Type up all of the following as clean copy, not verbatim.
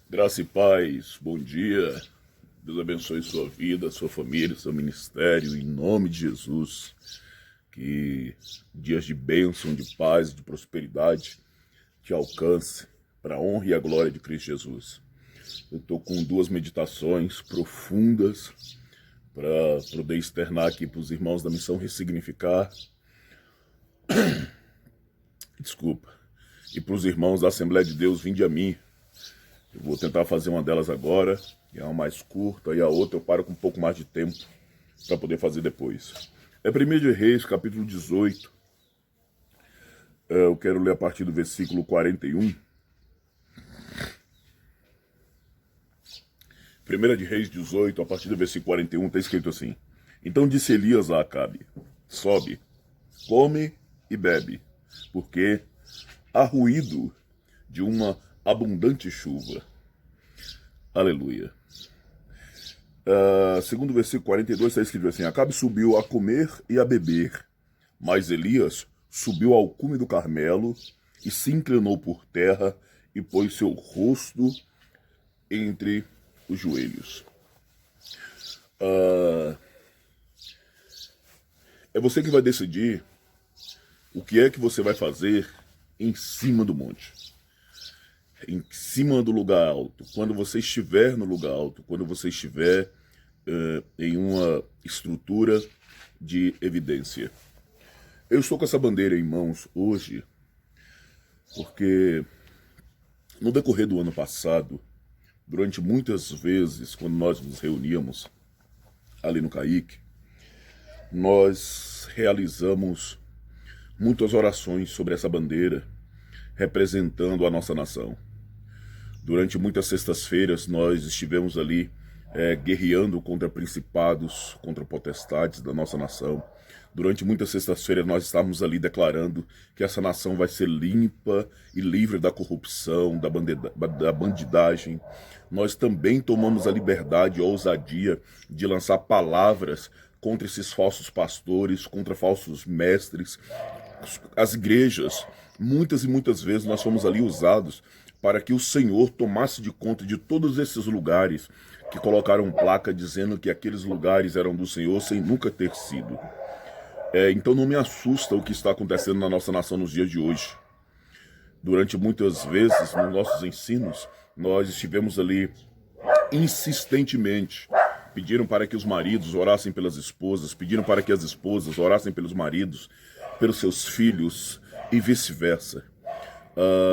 Graça e paz, bom dia. Deus abençoe sua vida, sua família, seu ministério, em nome de Jesus. Que dias de bênção, de paz, de prosperidade te alcance para a honra e a glória de Cristo Jesus. Eu estou com duas meditações profundas para poder externar aqui para os irmãos da Missão Ressignificar. Desculpa. E para os irmãos da Assembleia de Deus, vinde a mim. Eu vou tentar fazer uma delas agora, que é uma mais curta, e a outra eu paro com um pouco mais de tempo para poder fazer depois. É 1 de Reis, capítulo 18. Eu quero ler a partir do versículo 41. 1 de Reis 18, a partir do versículo 41, está escrito assim: Então disse Elias a Acabe: Sobe, come e bebe, porque há ruído de uma abundante chuva. Aleluia. Segundo o versículo 42 está escrito assim: Acabe subiu a comer e a beber, mas Elias subiu ao cume do Carmelo e se inclinou por terra e pôs seu rosto entre os joelhos. É você que vai decidir o que é que você vai fazer em cima do monte, em cima do lugar alto, quando você estiver no lugar alto, quando você estiver em uma estrutura de evidência. Eu estou com essa bandeira em mãos hoje porque no decorrer do ano passado, durante muitas vezes, quando nós nos reuníamos ali no CAIC, nós realizamos muitas orações sobre essa bandeira, representando a nossa nação. Durante muitas sextas-feiras nós estivemos ali guerreando contra principados, contra potestades da nossa nação. Durante muitas sextas-feiras nós estávamos ali declarando que essa nação vai ser limpa e livre da corrupção, da bandidagem. Nós também tomamos a liberdade e a ousadia de lançar palavras contra esses falsos pastores, contra falsos mestres, as igrejas. Muitas e muitas vezes nós fomos ali usados para que o Senhor tomasse de conta de todos esses lugares que colocaram placa dizendo que aqueles lugares eram do Senhor sem nunca ter sido. Então não me assusta o que está acontecendo na nossa nação nos dias de hoje. Durante muitas vezes, nos nossos ensinos, nós estivemos ali insistentemente. Pediram para que os maridos orassem pelas esposas, pediram para que as esposas orassem pelos maridos, pelos seus filhos e vice-versa.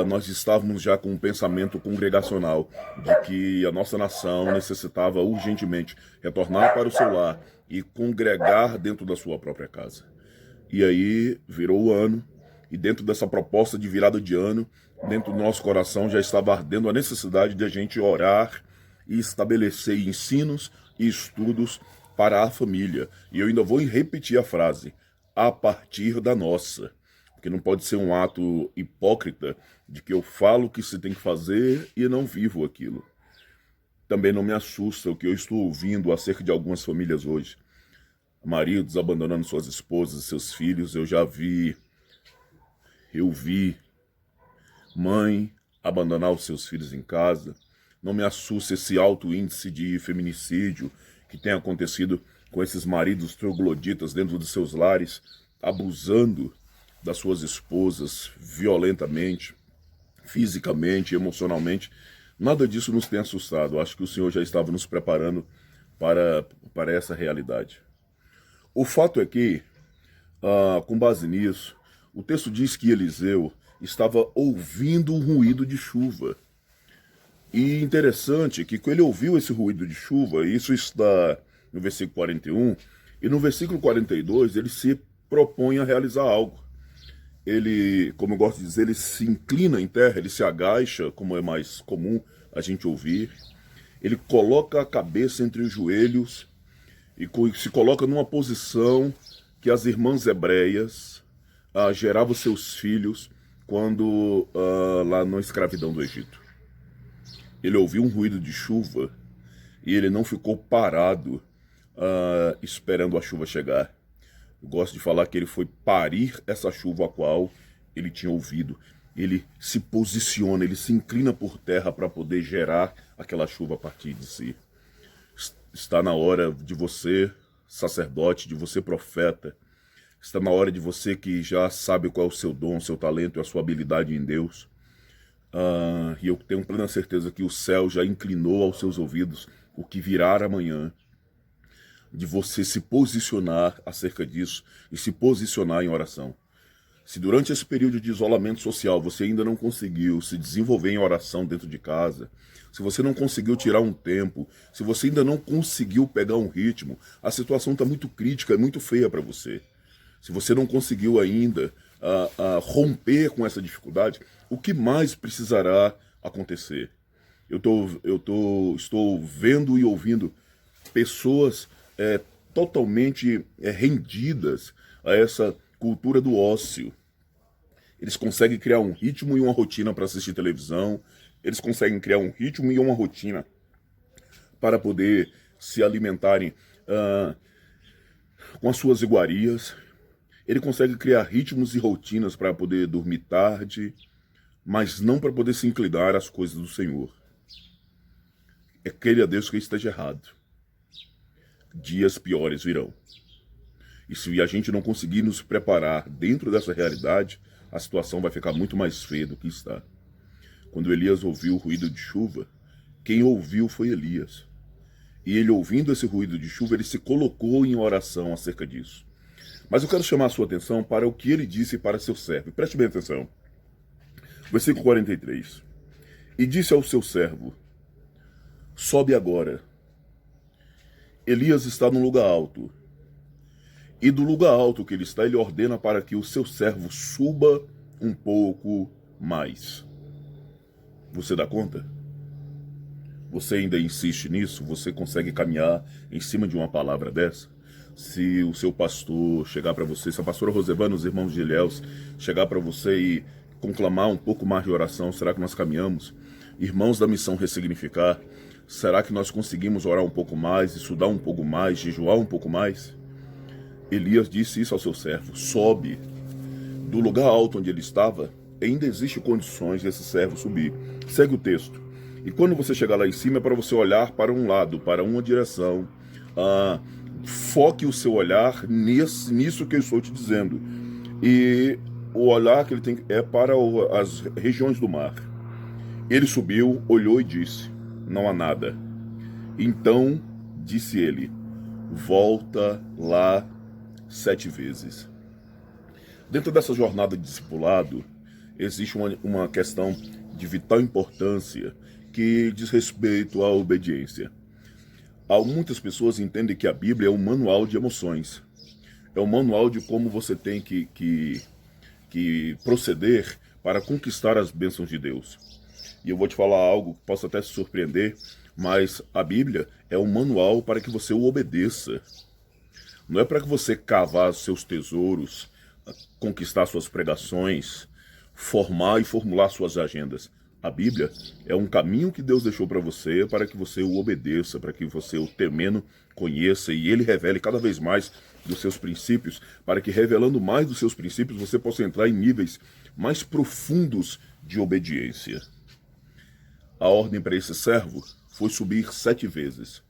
Nós estávamos já com um pensamento congregacional de que a nossa nação necessitava urgentemente retornar para o seu lar e congregar dentro da sua própria casa. E aí virou o ano, e dentro dessa proposta de virada de ano, dentro do nosso coração já estava ardendo a necessidade de a gente orar e estabelecer ensinos e estudos para a família. E eu ainda vou repetir a frase: a partir da nossa. Porque não pode ser um ato hipócrita de que eu falo o que se tem que fazer e não vivo aquilo. Também não me assusta o que eu estou ouvindo acerca de algumas famílias hoje. Maridos abandonando suas esposas e seus filhos. Eu vi mãe abandonar os seus filhos em casa. Não me assusta esse alto índice de feminicídio que tem acontecido com esses maridos trogloditas dentro dos seus lares, abusando das suas esposas violentamente, fisicamente, emocionalmente. Nada disso nos tem assustado. Acho que o Senhor já estava nos preparando para essa realidade. O fato é que, com base nisso, o texto diz que Eliseu estava ouvindo um ruído de chuva. E interessante que ele ouviu esse ruído de chuva, e isso está no versículo 41, e no versículo 42 ele se propõe a realizar algo. Ele, como eu gosto de dizer, ele se inclina em terra, ele se agacha, como é mais comum a gente ouvir. Ele coloca a cabeça entre os joelhos e se coloca numa posição que as irmãs hebreias geravam seus filhos quando lá na escravidão do Egito. Ele ouviu um ruído de chuva e ele não ficou parado esperando a chuva chegar. Eu gosto de falar que ele foi parir essa chuva a qual ele tinha ouvido. ele se posiciona, ele se inclina por terra para poder gerar aquela chuva a partir de si. Está na hora de você, sacerdote, de você, profeta, está na hora de você que já sabe qual é o seu dom, o seu talento e a sua habilidade em Deus. E eu tenho plena certeza que o céu já inclinou aos seus ouvidos o que virá amanhã, de você se posicionar acerca disso e se posicionar em oração. Se durante esse período de isolamento social você ainda não conseguiu se desenvolver em oração dentro de casa, se você não conseguiu tirar um tempo, se você ainda não conseguiu pegar um ritmo, a situação está muito crítica, é muito feia para você. Se você não conseguiu ainda romper com essa dificuldade, o que mais precisará acontecer? Estou vendo e ouvindo pessoas totalmente rendidas a essa cultura do ócio. Eles conseguem criar um ritmo e uma rotina para assistir televisão, eles conseguem criar um ritmo e uma rotina para poder se alimentarem com as suas iguarias. Ele consegue criar ritmos e rotinas para poder dormir tarde, mas não para poder se inclinar às coisas do Senhor. É queira a Deus que esteja errado. Dias piores virão. E se a gente não conseguir nos preparar dentro dessa realidade, a situação vai ficar muito mais feia do que está. Quando Elias ouviu o ruído de chuva, quem ouviu foi Elias. E ele, ouvindo esse ruído de chuva, ele se colocou em oração acerca disso. Mas eu quero chamar a sua atenção para o que ele disse para seu servo. Preste bem atenção. Versículo 43. E disse ao seu servo: sobe agora. Elias está num lugar alto. E do lugar alto que ele está, ele ordena para que o seu servo suba um pouco mais. Você dá conta? Você ainda insiste nisso? Você consegue caminhar em cima de uma palavra dessa? Se o seu pastor chegar para você, se a pastora Rosevana, os irmãos de Ilhéus, chegar para você e conclamar um pouco mais de oração, será que nós caminhamos? Irmãos da missão Ressignificar, será que nós conseguimos orar um pouco mais, estudar um pouco mais, jejuar um pouco mais? Elias disse isso ao seu servo: sobe. Do lugar alto onde ele estava, ainda existe condições desse servo subir. Segue o texto. E quando você chegar lá em cima, é para você olhar para um lado, para uma direção. Foque o seu olhar nisso que eu estou te dizendo. E o olhar que ele tem é para as regiões do mar. Ele subiu, olhou e disse: não há nada. Então disse ele: volta lá 7 vezes. Dentro dessa jornada de discipulado, existe uma questão de vital importância que diz respeito à obediência. Muitas pessoas entendem que a Bíblia é um manual de emoções. É um manual de como você tem que proceder para conquistar as bênçãos de Deus. E eu vou te falar algo que possa até se surpreender, mas a Bíblia é um manual para que você o obedeça. Não é para que você cavar seus tesouros, conquistar suas pregações, formar e formular suas agendas. A Bíblia é um caminho que Deus deixou para você, para que você o obedeça, para que você o temendo conheça e ele revele cada vez mais dos seus princípios, para que revelando mais dos seus princípios você possa entrar em níveis mais profundos de obediência. A ordem para esse servo foi subir 7 vezes.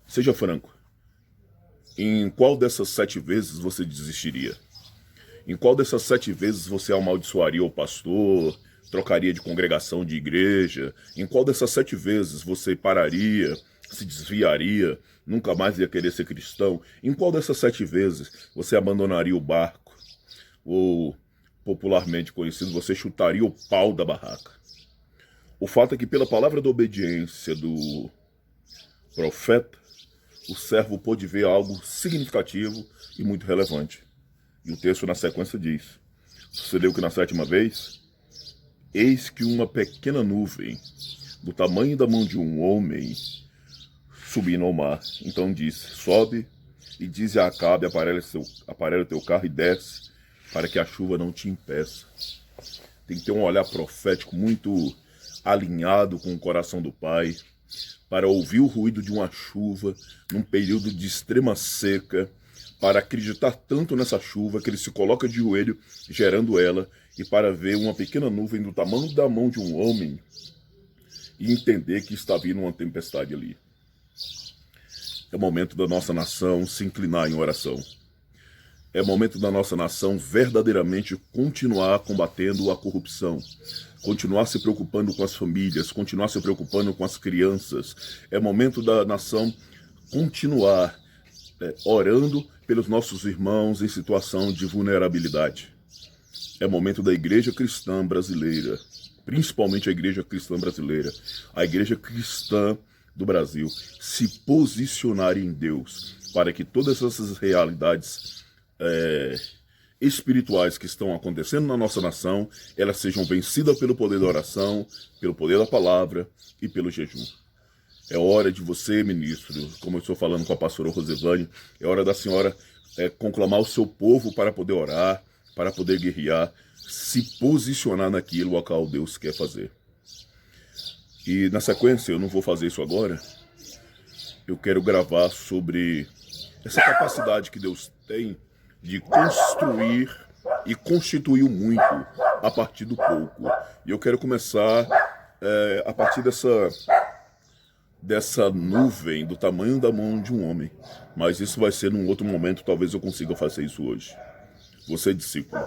Seja franco. Em qual dessas 7 vezes você desistiria? Em qual dessas 7 vezes você amaldiçoaria o pastor, trocaria de congregação de igreja? Em qual dessas 7 vezes você pararia, se desviaria, nunca mais ia querer ser cristão? Em qual dessas 7 vezes você abandonaria o barco? Ou, popularmente conhecido, você chutaria o pau da barraca? O fato é que pela palavra da obediência do profeta, o servo pôde ver algo significativo e muito relevante. E o texto na sequência diz: sucedeu que na 7ª vez, eis que uma pequena nuvem, do tamanho da mão de um homem, subindo ao mar. Então disse: sobe e dize a Acabe: aparelha teu carro e desce, para que a chuva não te impeça. Tem que ter um olhar profético muito alinhado com o coração do Pai, para ouvir o ruído de uma chuva num período de extrema seca, para acreditar tanto nessa chuva que ele se coloca de joelho gerando ela e para ver uma pequena nuvem do tamanho da mão de um homem e entender que está vindo uma tempestade ali. É momento da nossa nação se inclinar em oração. É momento da nossa nação verdadeiramente continuar combatendo a corrupção, continuar se preocupando com as famílias, continuar se preocupando com as crianças. É momento da nação continuar orando pelos nossos irmãos em situação de vulnerabilidade. É momento da igreja cristã brasileira, principalmente a igreja cristã brasileira, a igreja cristã do Brasil, se posicionar em Deus para que todas essas realidades espirituais que estão acontecendo na nossa nação, elas sejam vencidas pelo poder da oração, pelo poder da palavra e pelo jejum. É hora de você, ministro, como eu estou falando com a pastora Rosevane, é hora da senhora conclamar o seu povo para poder orar, para poder guerrear, se posicionar naquilo a qual Deus quer fazer. E na sequência, eu não vou fazer isso agora, eu quero gravar sobre essa capacidade que Deus tem de construir e constituir o muito a partir do pouco. E eu quero começar a partir dessa nuvem do tamanho da mão de um homem. Mas isso vai ser num outro momento, talvez eu consiga fazer isso hoje. Você, discípulo,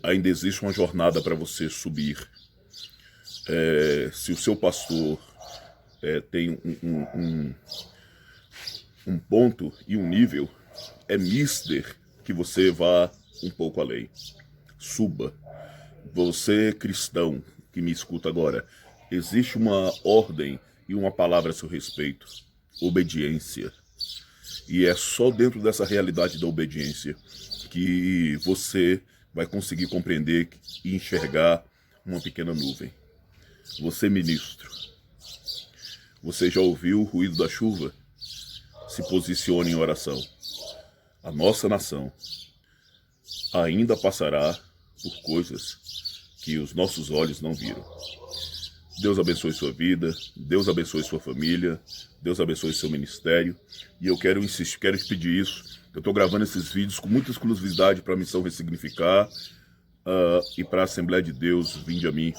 ainda existe uma jornada para você subir. Se o seu pastor tem um ponto e um nível, é mister que você vá um pouco além. Suba. Você, cristão, que me escuta agora, existe uma ordem e uma palavra a seu respeito. Obediência. E é só dentro dessa realidade da obediência que você vai conseguir compreender e enxergar uma pequena nuvem. Você, ministro, você já ouviu o ruído da chuva? Se posicione em oração. A nossa nação ainda passará por coisas que os nossos olhos não viram. Deus abençoe sua vida, Deus abençoe sua família, Deus abençoe seu ministério. E eu quero insistir, quero te pedir isso. Eu estou gravando esses vídeos com muita exclusividade para a Missão Ressignificar e para a Assembleia de Deus, vinde a mim.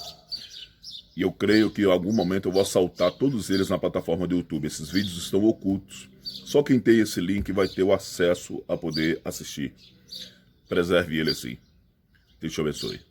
E eu creio que em algum momento eu vou assaltar todos eles na plataforma do YouTube. Esses vídeos estão ocultos. Só quem tem esse link vai ter o acesso a poder assistir. Preserve ele assim. Deus te abençoe.